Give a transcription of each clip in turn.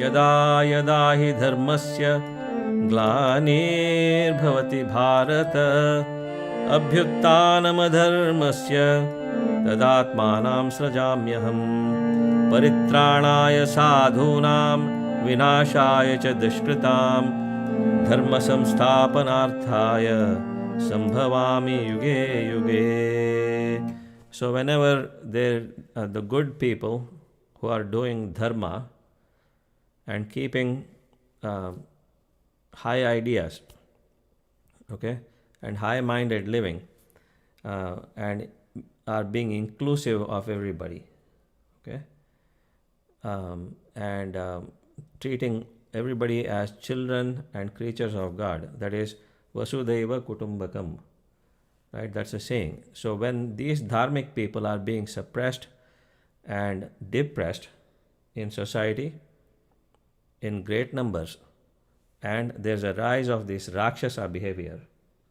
यदा यदा हि धर्मस्य ग्लानिर्भवति भारत अभ्युत्थानमधर्मस्य तदात्मानं सृजाम्यहम् परित्राणाय साधूनां विनाशाय च दुष्कृतां धर्म संस्थापनार्थाय संभवामि युगे युगे. So whenever there the good people who are doing dharma and keeping high ideas, okay, and high-minded living, and are being inclusive of everybody, okay, and treating everybody as children and creatures of God. That is Vasudhaiva Kutumbakam, right? That's a saying. So when these dharmic people are being suppressed and depressed in society in great numbers, and there's a rise of this Rakshasa behavior,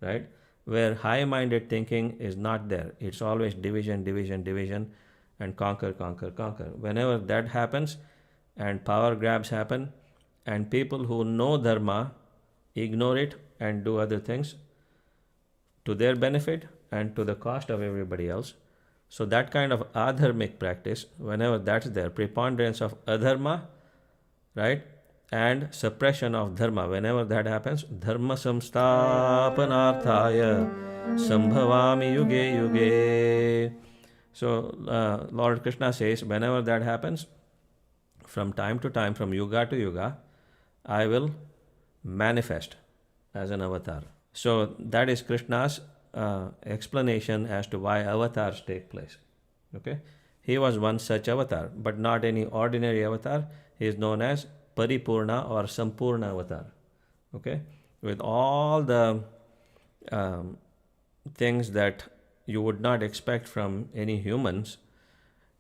right? Where high-minded thinking is not there. It's always division, division, division, and conquer, conquer, conquer. Whenever that happens and power grabs happen, and people who know dharma ignore it and do other things to their benefit and to the cost of everybody else. So that kind of adharmic practice, whenever that's there, preponderance of adharma, right, and suppression of dharma, whenever that happens, dharma samsthapanarthaya sambhavami yuge yuge. So Lord Krishna says, whenever that happens, from time to time, from yuga to yuga, I will manifest as an avatar. So that is Krishna's explanation as to why avatars take place. Okay, he was one such avatar, but not any ordinary avatar. He is known as Paripurna or Sampurna avatar. Okay, with all the things that you would not expect from any humans.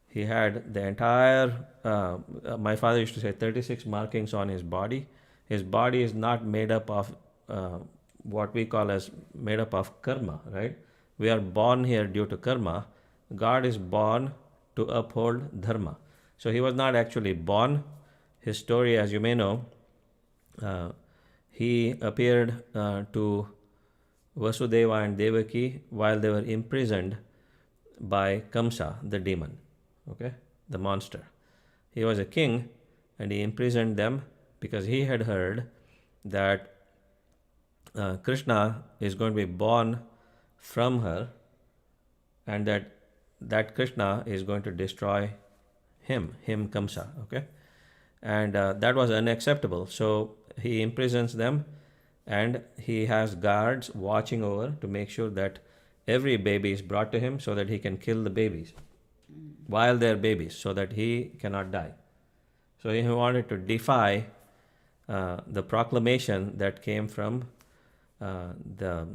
He had the entire, my father used to say, 36 markings on his body. His body is not made up of what we call as made up of karma, right? We are born here due to karma. God is born to uphold dharma. So he was not actually born. His story, as you may know, he appeared to Vasudeva and Devaki while they were imprisoned by Kamsa, the demon, okay, the monster. He was a king and he imprisoned them because he had heard that Krishna is going to be born from her and that Krishna is going to destroy him Kamsa, okay? And that was unacceptable. So he imprisons them and he has guards watching over to make sure that every baby is brought to him so that he can kill the babies while they're babies so that he cannot die. So he wanted to defy the proclamation that came from the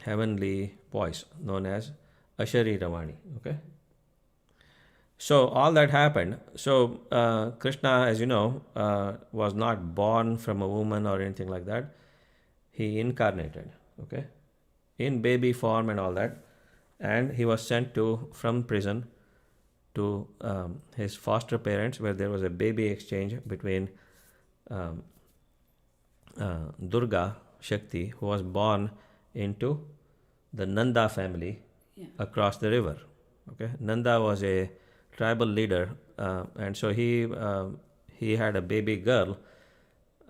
heavenly voice known as Ashari Ravani. Okay. So all that happened. So Krishna, as you know, was not born from a woman or anything like that. He incarnated, okay, in baby form and all that, and he was sent to from prison to his foster parents, where there was a baby exchange between Durga Shakti, who was born into the Nanda family across the river. Okay, Nanda was a tribal leader, and so he had a baby girl,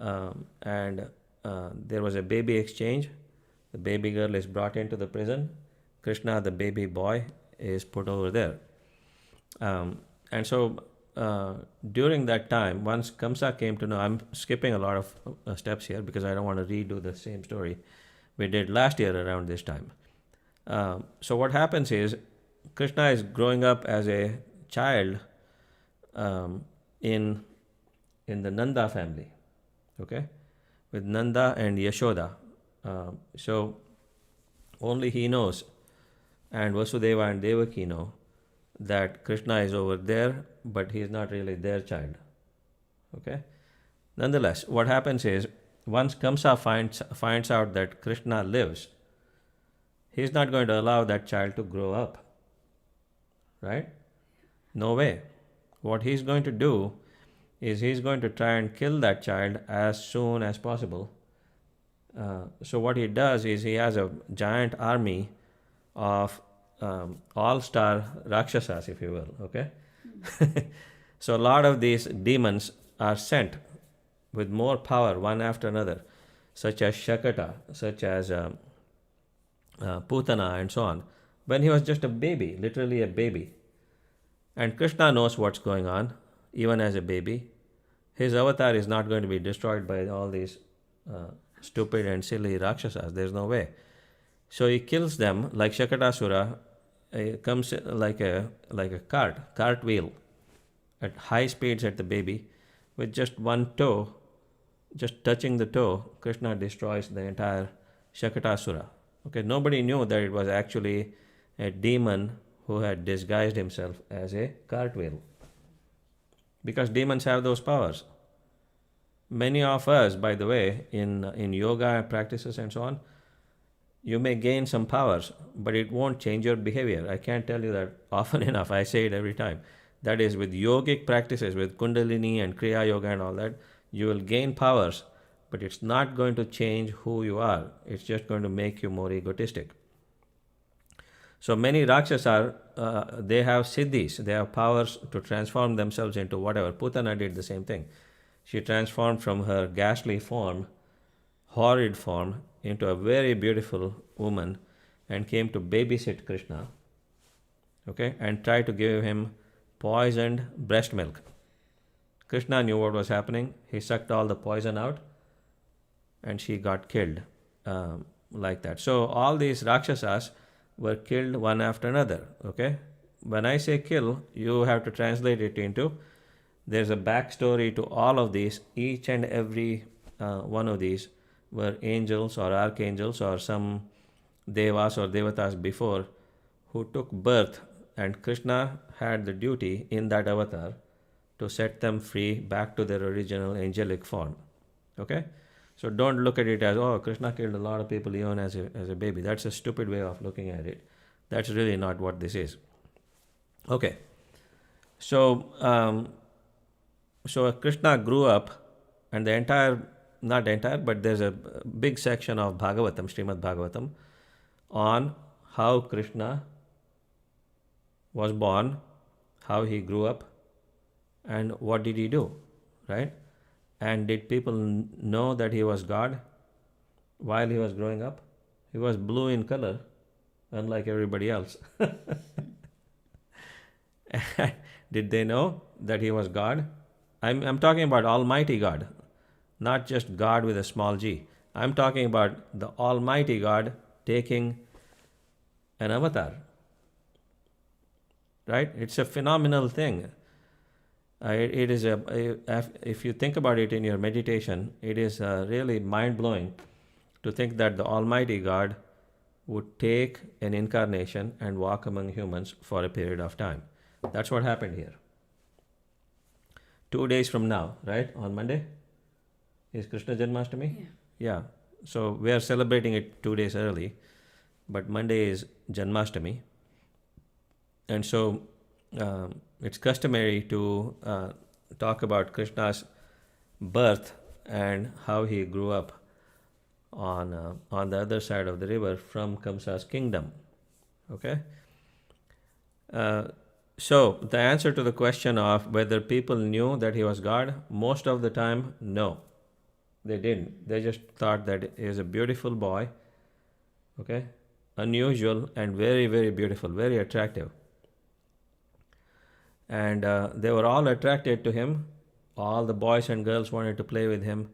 and there was a baby exchange. The baby girl is brought into the prison. Krishna, the baby boy, is put over there. And so during that time, once Kamsa came to know, I'm skipping a lot of steps here because I don't want to redo the same story we did last year around this time. So what happens is Krishna is growing up as a child in the Nanda family, okay, with Nanda and Yashoda. So only he knows, and Vasudeva and Devaki know that Krishna is over there, but he is not really their child. Okay. Nonetheless, what happens is once Kamsa finds out that Krishna lives, he is not going to allow that child to grow up. Right? No way. What he is going to do is he's going to try and kill that child as soon as possible. So what he does is he has a giant army of all-star Rakshasas, if you will, okay? So a lot of these demons are sent with more power one after another, such as Shakata, such as Putana, and so on, when he was just a baby, literally a baby. And Krishna knows what's going on, even as a baby. His avatar is not going to be destroyed by all these stupid and silly Rakshasas. There's no way. So he kills them like Shakatasura. Comes like a cartwheel at high speeds at the baby, with just one toe, just touching the toe. Krishna destroys the entire Shakatasura. Okay, nobody knew that it was actually a demon who had disguised himself as a cartwheel, because demons have those powers. Many of us, by the way, in yoga practices and so on, you may gain some powers, but it won't change your behavior. I can't tell you that often enough. I say it every time. That is, with yogic practices, with Kundalini and Kriya Yoga and all that, you will gain powers, but it's not going to change who you are. It's just going to make you more egotistic. So many Rakshasas, they have siddhis, they have powers to transform themselves into whatever. Putana did the same thing. She transformed from her ghastly form, horrid form, into a very beautiful woman and came to babysit Krishna, okay, and tried to give him poisoned breast milk. Krishna knew what was happening. He sucked all the poison out and she got killed like that. So all these Rakshasas were killed one after another, okay. When I say kill, you have to translate it into, there's a backstory to all of these. Each and every one of these were angels or archangels or some devas or devatas before who took birth, and Krishna had the duty in that avatar to set them free back to their original angelic form. Okay? So don't look at it as, oh, Krishna killed a lot of people even as a baby. That's a stupid way of looking at it. That's really not what this is. Okay. So, so Krishna grew up, and the entire, not entire, but there's a big section of Bhagavatam, Srimad Bhagavatam, on how Krishna was born, how he grew up, and what did he do, right? And did people know that he was God while he was growing up? He was blue in color, unlike everybody else. Did they know that he was God? I'm talking about Almighty God, not just God with a small g. I'm talking about the Almighty God taking an avatar. Right? It's a phenomenal thing. It is if you think about it in your meditation, it is really mind-blowing to think that the Almighty God would take an incarnation and walk among humans for a period of time. That's what happened here. 2 days from now, right? On Monday is Krishna Janmashtami? Yeah. So we are celebrating it 2 days early, but Monday is Janmashtami. And so it's customary to talk about Krishna's birth and how he grew up on the other side of the river from Kamsa's kingdom. Okay? So the answer to the question of whether people knew that he was God, most of the time, no. They didn't. They just thought that he was a beautiful boy, okay? Unusual and very, very beautiful, very attractive. And they were all attracted to him. All the boys and girls wanted to play with him,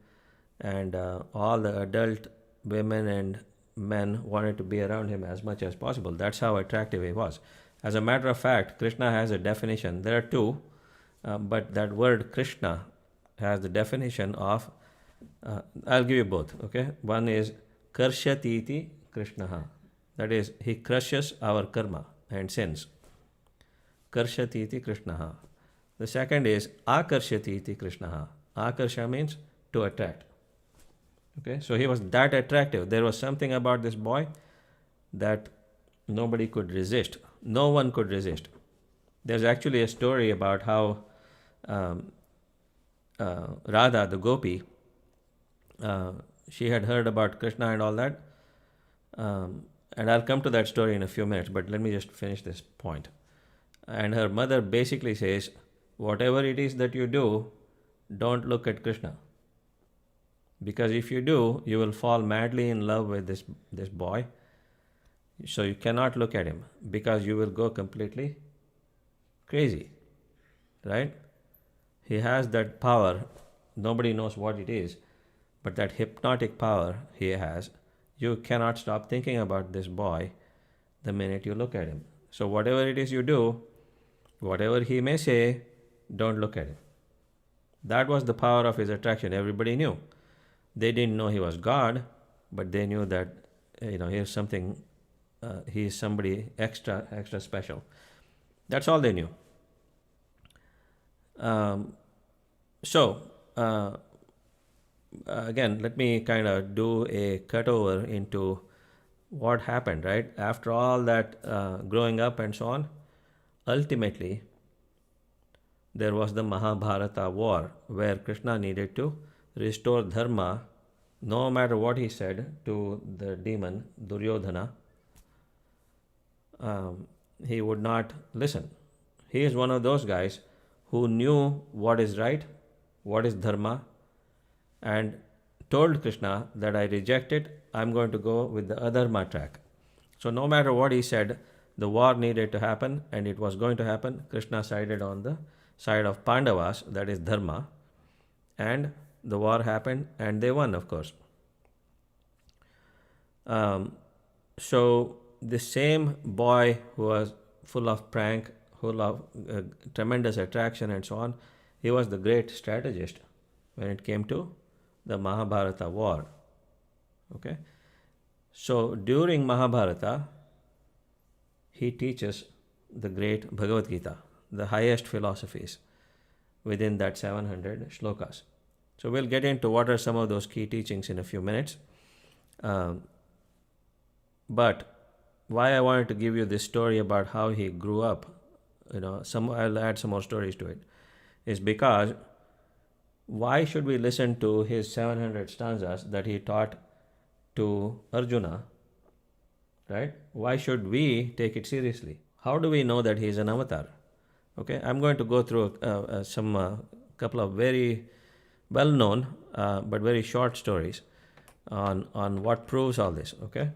and all the adult women and men wanted to be around him as much as possible. That's how attractive he was. As a matter of fact, Krishna has a definition. There are two, but that word Krishna has the definition of, I'll give you both, okay? One is Karshatiti Krishnaha. That is, he crushes our karma and sins. Karshatiti Krishnaha. The second is Akarshatiti Krishnaha. Akarsha means to attract. Okay, so he was that attractive. There was something about this boy that nobody could resist. No one could resist. There's actually a story about how Radha, the gopi, uh, she had heard about Krishna and all that. And I'll come to that story in a few minutes, but let me just finish this point. And her mother basically says, whatever it is that you do, don't look at Krishna. Because if you do, you will fall madly in love with this boy. So you cannot look at him because you will go completely crazy, right? He has that power. Nobody knows what it is, but that hypnotic power he has. You cannot stop thinking about this boy the minute you look at him. So whatever it is you do, whatever he may say, don't look at him. That was the power of his attraction. Everybody knew. They didn't know he was God, but they knew that here's something. He is somebody extra special. That's all they knew. So again, let me kind of do a cutover into what happened, right? After all that growing up and so on, ultimately, there was the Mahabharata war where Krishna needed to restore dharma no matter what he said to the demon Duryodhana. He would not listen. He is one of those guys who knew what is right, what is dharma, and told Krishna that I reject it, I'm going to go with the adharma track. So no matter what he said, the war needed to happen and it was going to happen. Krishna sided on the side of Pandavas, that is dharma, and the war happened and they won, of course. So the same boy who was full of prank, full of tremendous attraction and so on, he was the great strategist when it came to the Mahabharata war. Okay, so during Mahabharata, he teaches the great Bhagavad Gita, the highest philosophies within that 700 shlokas. So we'll get into what are some of those key teachings in a few minutes. But why I wanted to give you this story about how he grew up, I'll add some more stories to it, is because why should we listen to his 700 stanzas that he taught to Arjuna, right? Why should we take it seriously? How do we know that he is an avatar? Okay, I'm going to go through some couple of very well-known but very short stories on what proves all this. Okay,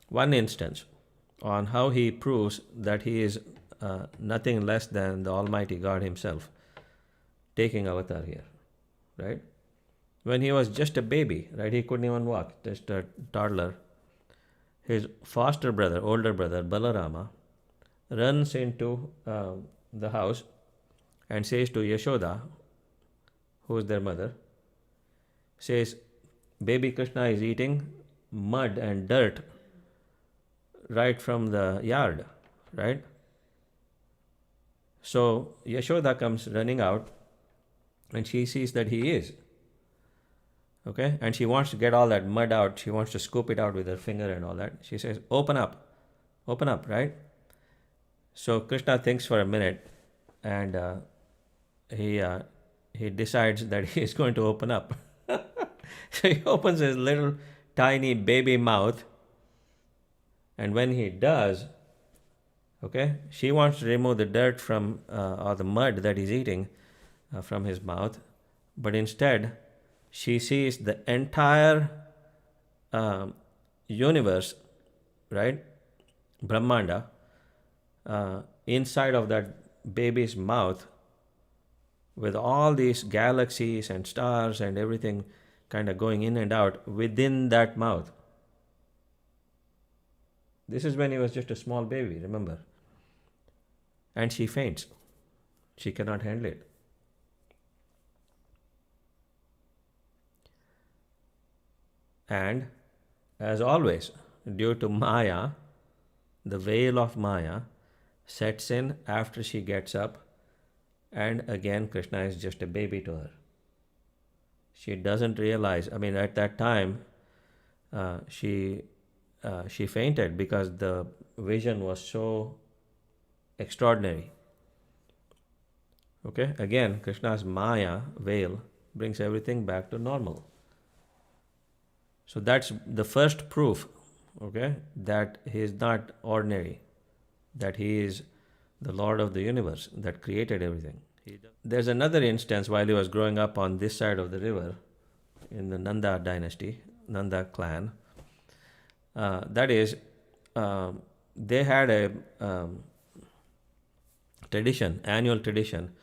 one instance on how he proves that he is nothing less than the Almighty God Himself taking avatar here, right? When he was just a baby, right, he couldn't even walk, just a toddler. His foster brother, older brother, Balarama, runs into the house and says to Yashoda, who is their mother, says, baby Krishna is eating mud and dirt right from the yard, right? So Yashoda comes running out and she sees that he is. Okay, and she wants to get all that mud out. She wants to scoop it out with her finger and all that. She says, open up, right? So Krishna thinks for a minute and he decides that he is going to open up. So he opens his little tiny baby mouth, and when he does, okay, she wants to remove the dirt from or the mud that he's eating from his mouth, but instead she sees the entire universe, right, Brahmanda, inside of that baby's mouth, with all these galaxies and stars and everything kind of going in and out within that mouth. This is when he was just a small baby, remember? And she faints. She cannot handle it. And as always, due to Maya, the veil of Maya sets in after she gets up, and again Krishna is just a baby to her. She doesn't realize, I mean, at that time, she fainted because the vision was so extraordinary. Okay, again, Krishna's Maya veil brings everything back to normal. So that's the first proof, okay, that he is not ordinary, that he is the Lord of the universe that created everything. There's another instance while he was growing up on this side of the river in the Nanda dynasty, Nanda clan. That is, they had a tradition, annual tradition,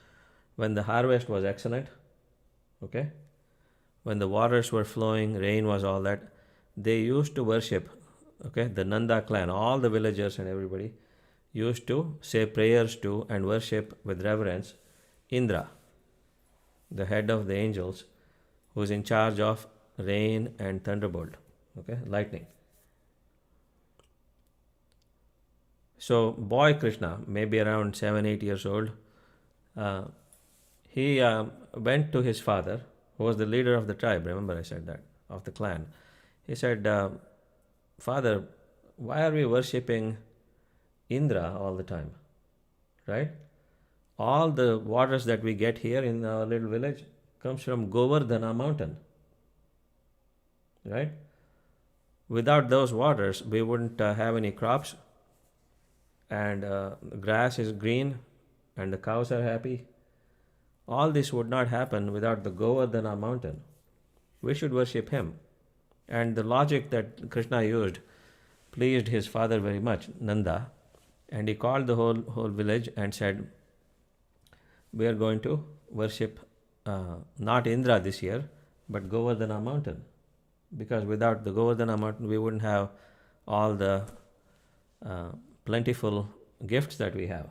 when the harvest was excellent, okay, when the waters were flowing, rain was all that, they used to worship, okay, the Nanda clan, all the villagers and everybody used to say prayers to and worship with reverence Indra, the head of the angels, who is in charge of rain and thunderbolt, okay, lightning. So, boy Krishna, maybe around 7, 8 years old, he went to his father, who was the leader of the tribe. Remember, I said that, of the clan. He said, Father, why are we worshipping Indra all the time? Right? All the waters that we get here in our little village comes from Govardhana mountain. Right? Without those waters, we wouldn't have any crops, and the grass is green, and the cows are happy. All this would not happen without the Govardhana mountain. We should worship him. And the logic that Krishna used pleased his father very much, Nanda, and he called the whole village and said, we are going to worship not Indra this year, but Govardhana mountain. Because without the Govardhana mountain, we wouldn't have all the plentiful gifts that we have.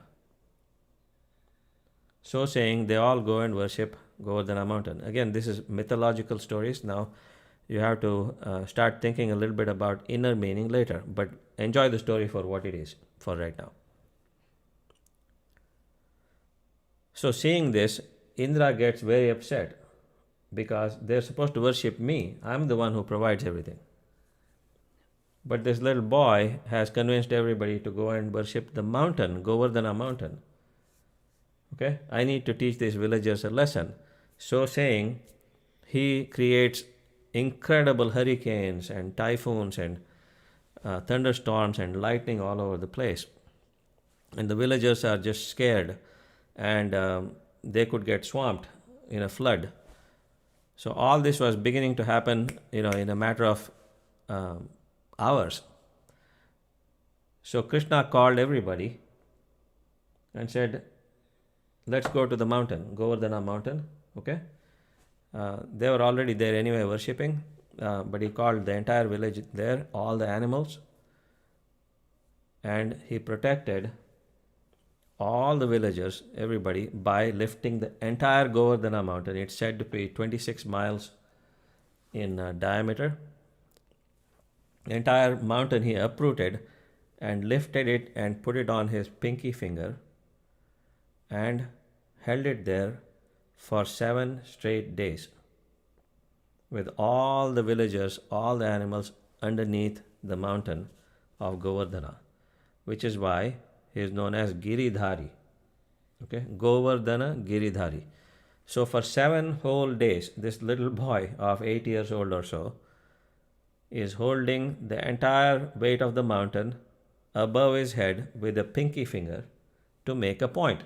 So saying, they all go and worship Govardhana mountain. Again, this is mythological stories. Now, you have to start thinking a little bit about inner meaning later, but enjoy the story for what it is for right now. So seeing this, Indra gets very upset because they're supposed to worship me. I'm the one who provides everything. But this little boy has convinced everybody to go and worship the mountain, Govardhana mountain. Okay, I need to teach these villagers a lesson. So saying, he creates incredible hurricanes and typhoons and thunderstorms and lightning all over the place. And the villagers are just scared, and they could get swamped in a flood. So all this was beginning to happen, in a matter of hours. So Krishna called everybody and said, let's go to the mountain, Govardhana mountain, okay? They were already there anyway worshipping, but he called the entire village there, all the animals, and he protected all the villagers, everybody, by lifting the entire Govardhana mountain. It's said to be 26 miles in diameter. The entire mountain he uprooted and lifted it and put it on his pinky finger and held it there for 7 straight days with all the villagers, all the animals underneath the mountain of Govardhana, which is why he is known as Giridhari. Okay, Govardhana Giridhari. So for 7 whole days, this little boy of 8 years old or so is holding the entire weight of the mountain above his head with a pinky finger to make a point.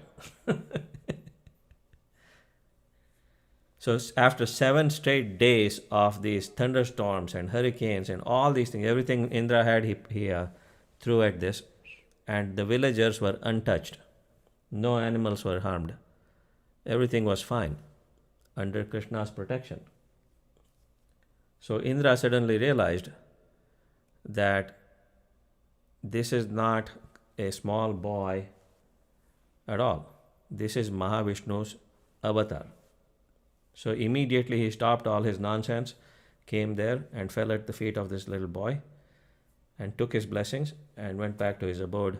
So after 7 straight days of these thunderstorms and hurricanes and all these things, everything Indra had, he threw at this, and the villagers were untouched. No animals were harmed. Everything was fine under Krishna's protection. So Indra suddenly realized that this is not a small boy at all. This is Mahavishnu's avatar. So immediately he stopped all his nonsense, came there and fell at the feet of this little boy and took his blessings and went back to his abode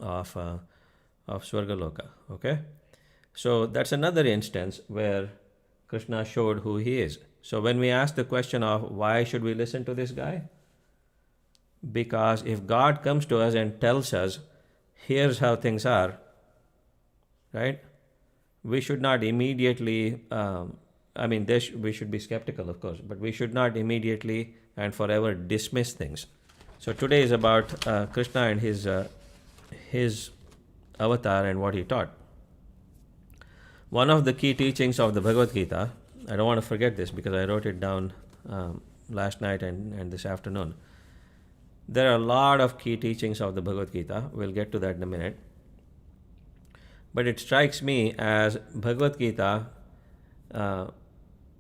of Swargaloka. Okay? So that's another instance where Krishna showed who he is. So when we ask the question of why should we listen to this guy? Because if God comes to us and tells us, here's how things are, right? we should not immediately, we should be skeptical, of course, but we should not immediately and forever dismiss things. So today is about Krishna and his avatar and what he taught. One of the key teachings of the Bhagavad Gita, I don't want to forget this because I wrote it down last night and this afternoon. There are a lot of key teachings of the Bhagavad Gita. We'll get to that in a minute. But it strikes me as Bhagavad Gita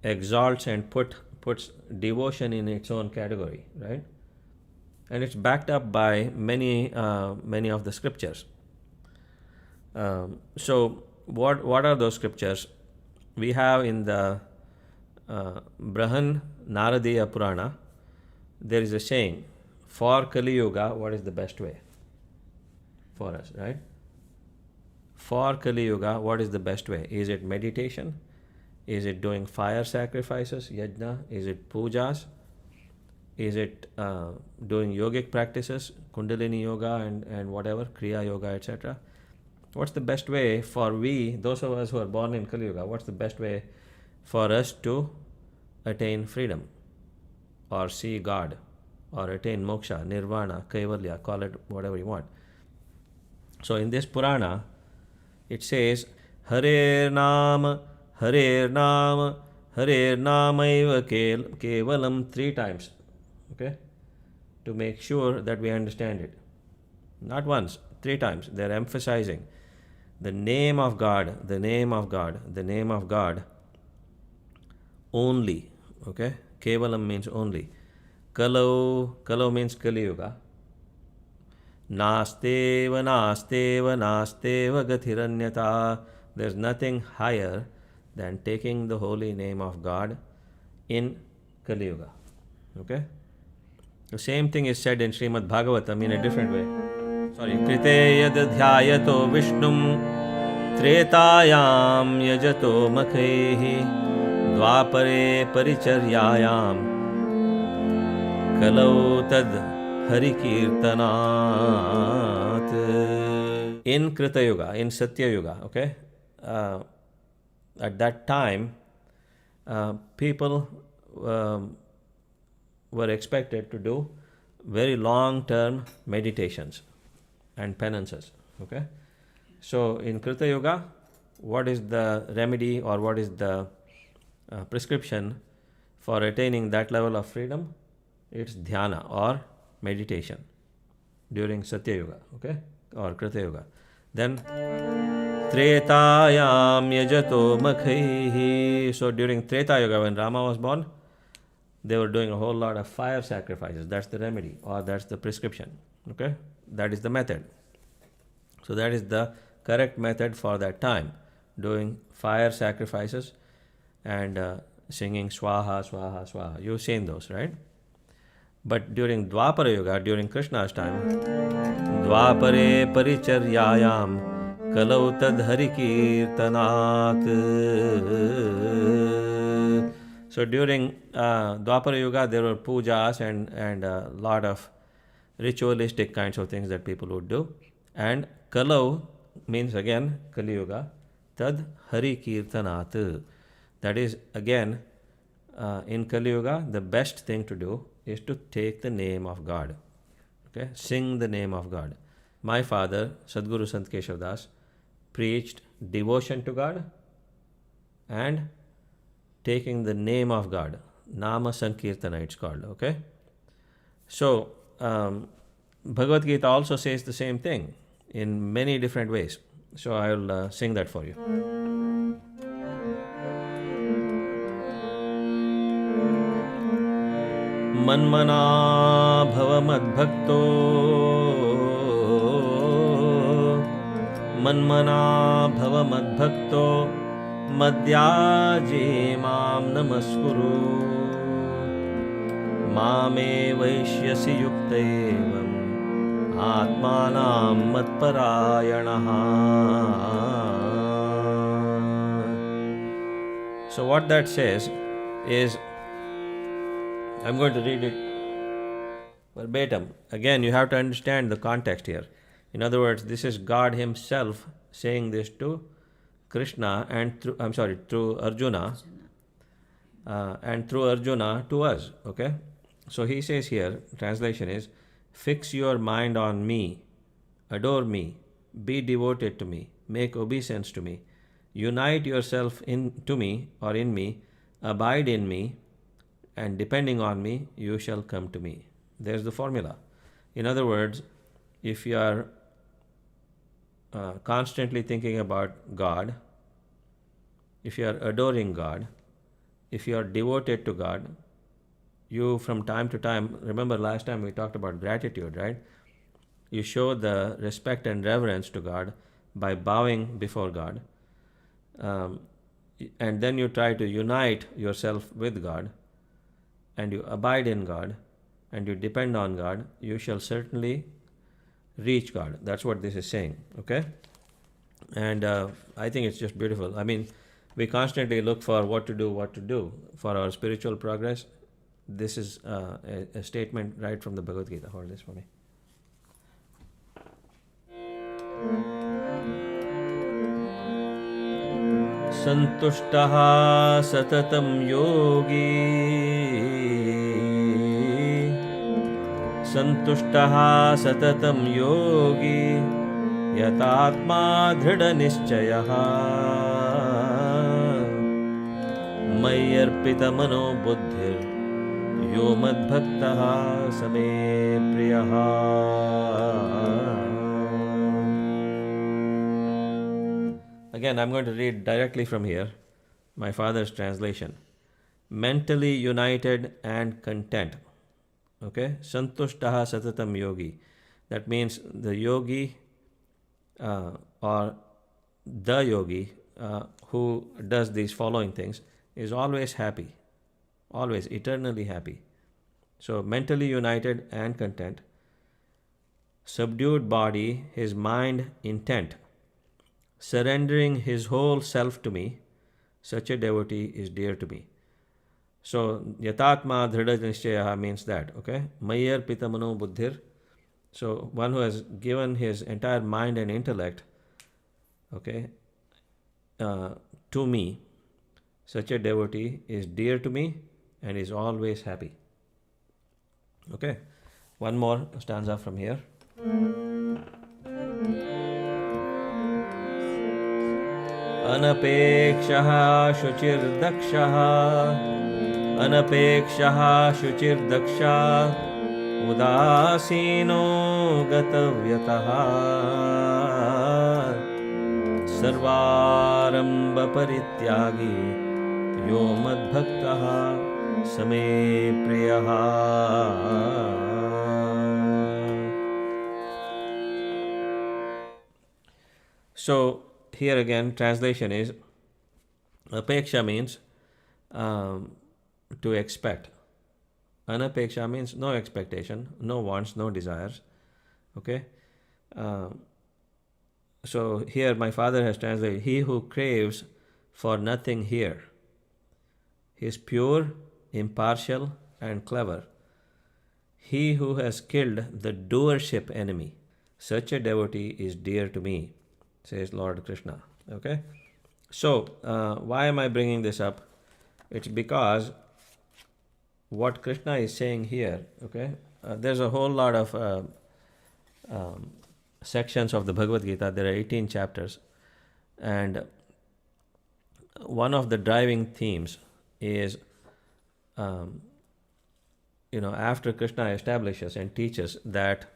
exalts and puts devotion in its own category, right? And it's backed up by many of the scriptures. So what are those scriptures? We have in the Brahan Naradiya Purana, there is a saying, for Kali Yuga, what is the best way for us, right? For Kali Yuga, what is the best way? Is it meditation? Is it doing fire sacrifices, yajna? Is it pujas? Is it doing yogic practices, Kundalini yoga and whatever, Kriya yoga, etc.? What's the best way for those of us who are born in Kali Yuga, what's the best way for us to attain freedom or see God or attain moksha, nirvana, kaivalya, call it whatever you want? So in this Purana, it says, Harer Naam, Harer Naam, Harer Namaiva Kevalam 3 times. Okay? To make sure that we understand it. Not once, 3 times. They're emphasizing the name of God, the name of God, the name of God only. Okay? Kevalam means only. Kalau means Kali Yuga. Nasteva, nasteva, nasteva gathiranyata. There's nothing higher than taking the holy name of God in Kali Yuga. Okay? The same thing is said in Srimad Bhagavatam in a different way. Sorry. Krite yad dhyayato vishnum tretayam yajato makaihi dvapare paricharyayam kalau tad harikirtanat. In Krita Yuga, in Satya Yuga, okay? At that time, people were expected to do very long-term meditations and penances. Okay, so in Krita Yuga, what is the remedy or what is the prescription for attaining that level of freedom? It's dhyana or meditation during Satya Yuga, okay, or Krita Yuga. Then Tretayam yajato makhaihi. So during Treta Yuga, when Rama was born, they were doing a whole lot of fire sacrifices. That's the remedy or that's the prescription. Okay, that is the method. So that is the correct method for that time, doing fire sacrifices and singing Swaha, Swaha, Swaha. You've seen those, right? But during Dwapara Yuga, during Krishna's time, Dwapare Paricharyayam Kalau Tad Harikirtanat. So during Dwapara Yuga, there were pujas and a lot of ritualistic kinds of things that people would do. And Kalau means again Kali Yuga, Tad Harikirtanat. That is again in Kali Yuga, the best thing to do is to take the name of God. Okay, sing the name of God. My father, Sadguru Sant Keshav Das, preached devotion to God and taking the name of God. Nama Sankirtana it's called. Okay, so Bhagavad Gita also says the same thing in many different ways. So I will sing that for you. Manmana bhava madbhakto, Manmana bhava madbhakto, Madhyaji mam namaskuru, Mame vaishyasi yuktevam, Atmanam matparayanaha. So what that says is, I'm going to read it verbatim. Again, you have to understand the context here. In other words, this is God Himself saying this to Krishna and through Arjuna, and through Arjuna to us. Okay, so he says here, translation is, fix your mind on me, adore me, be devoted to me, make obeisance to me, unite yourself in to me or in me, abide in me, and depending on me, you shall come to me. There's the formula. In other words, if you are constantly thinking about God, if you are adoring God, if you are devoted to God, you from time to time, remember last time we talked about gratitude, right? You show the respect and reverence to God by bowing before God. Um, and then you try to unite yourself with God, and you abide in God, and you depend on God, you shall certainly reach God. That's what this is saying, okay? And I think it's just beautiful. I mean, we constantly look for what to do for our spiritual progress. This is a statement right from the Bhagavad Gita. Hold this for me. Santushtaha satatam yogi, santushtaha satatam yogi, yatatma dhrida nischayaha, mayyarpita mano buddhir, yo madbhaktaha same priyaha. Again, I'm going to read directly from here, my father's translation. Mentally united and content. Okay? Santushtaha satatam yogi. That means the yogi or the yogi who does these following things is always happy, always eternally happy. So, mentally united and content. Subdued body, his mind intent, surrendering his whole self to me, such a devotee is dear to me. So, yatatma dhrida nishchaya means that, okay? Mayyar pitamano buddhir. So, one who has given his entire mind and intellect, okay, to me, such a devotee is dear to me and is always happy. Okay, one more stanza from here. अनपेक्षः शुचिर्दक्षः, अनपेक्षः शुचिर्दक्षः, उदासीनो गतव्यतः, सर्वारम्भपरित्यागी, यो मद्भक्तः समे प्रियः. So here again, translation is, apeksha means to expect. Anapeksha means no expectation, no wants, no desires. Okay? So here my father has translated, he who craves for nothing here. He is pure, impartial, and clever. He who has killed the doership enemy. Such a devotee is dear to me, says Lord Krishna. Okay? So, why am I bringing this up? It's because what Krishna is saying here, okay? There's a whole lot of sections of the Bhagavad Gita. There are 18 chapters. And one of the driving themes is, after Krishna establishes and teaches that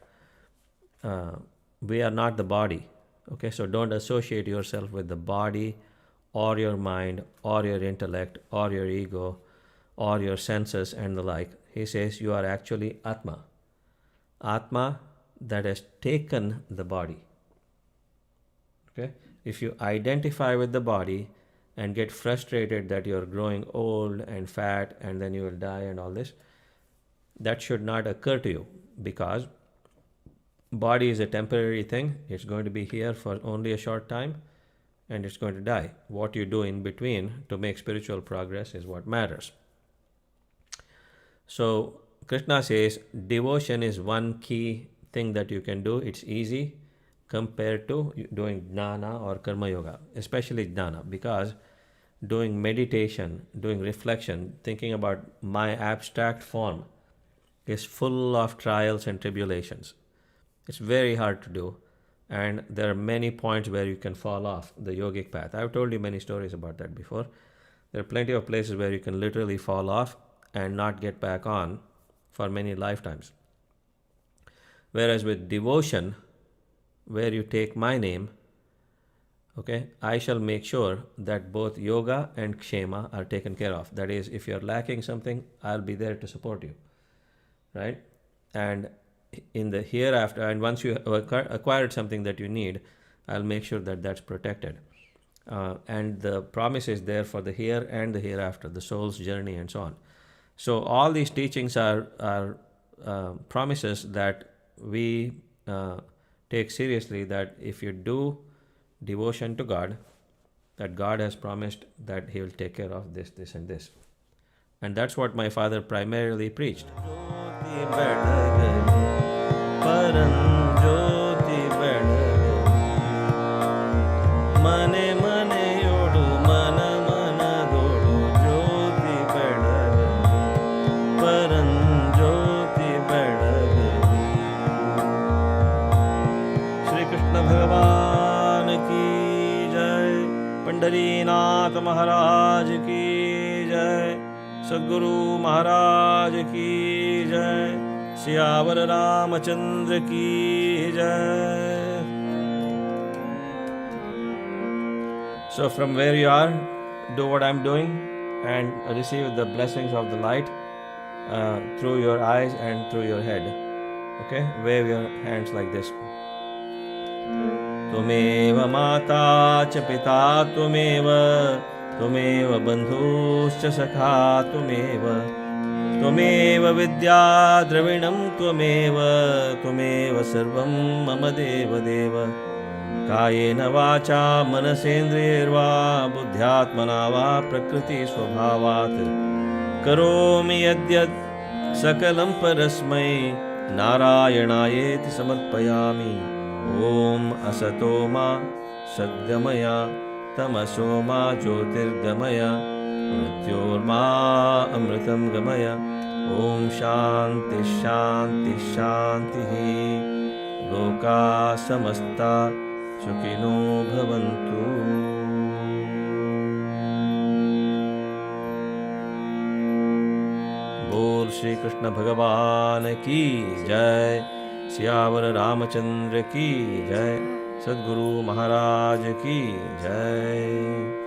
we are not the body. Okay, so don't associate yourself with the body or your mind or your intellect or your ego or your senses and the like. He says you are actually Atma. Atma that has taken the body. Okay, if you identify with the body and get frustrated that you're growing old and fat and then you will die and all this, that should not occur to you, because body is a temporary thing. It's going to be here for only a short time and it's going to die. What you do in between to make spiritual progress is what matters. So Krishna says devotion is one key thing that you can do. It's easy. compared to doing jnana or karma yoga, especially jnana, because doing meditation, doing reflection, thinking about my abstract form is full of trials and tribulations. It's very hard to do, and there are many points where you can fall off the yogic path. I've told you many stories about that before. There are plenty of places where you can literally fall off and not get back on for many lifetimes. Whereas with devotion, where you take my name, okay, I shall make sure that both yoga and kshema are taken care of. That is, if you're lacking something, I'll be there to support you, right? And in the hereafter, and once you have acquired something that you need, I'll make sure that that's protected. And the promise is there for the here and the hereafter, the soul's journey and so on. So all these teachings are promises that we take seriously, that if you do devotion to God, that God has promised that He will take care of this, this and this. And that's what my father primarily preached. Pandharinath महाराज की जय, सद्गुरु महाराज की जय, सियावर रामचंद्र की जय. So from where you are, do what I'm doing and receive the blessings of the light through your eyes and through your head. Okay, wave your hands like this. त्वमेव माता च पिता त्वमेव, त्वमेव बन्धुश्च सखा त्वमेव, त्वमेव विद्या द्रविणं त्वमेव, त्वमेव सर्वं मम देव देव. कायेन वाचा मनसेन्द्रियैर्वा बुद्ध्यात्मना वा प्रकृतिस्वभावात् करोमि यद्यत् सकलं परस्मै नारायणायेति समर्पयामि. ओम असतो मा सद्गमय, तमसो मा ज्योतिर्गमय, मृत्योर्मा अमृतं गमय. ओम शांति शांति शांति. लोका समस्ता सुखिनो भवन्तु. बोल श्री कृष्ण भगवान की जय, सियावर रामचंद्र की जय, सद्गुरु महाराज की जय.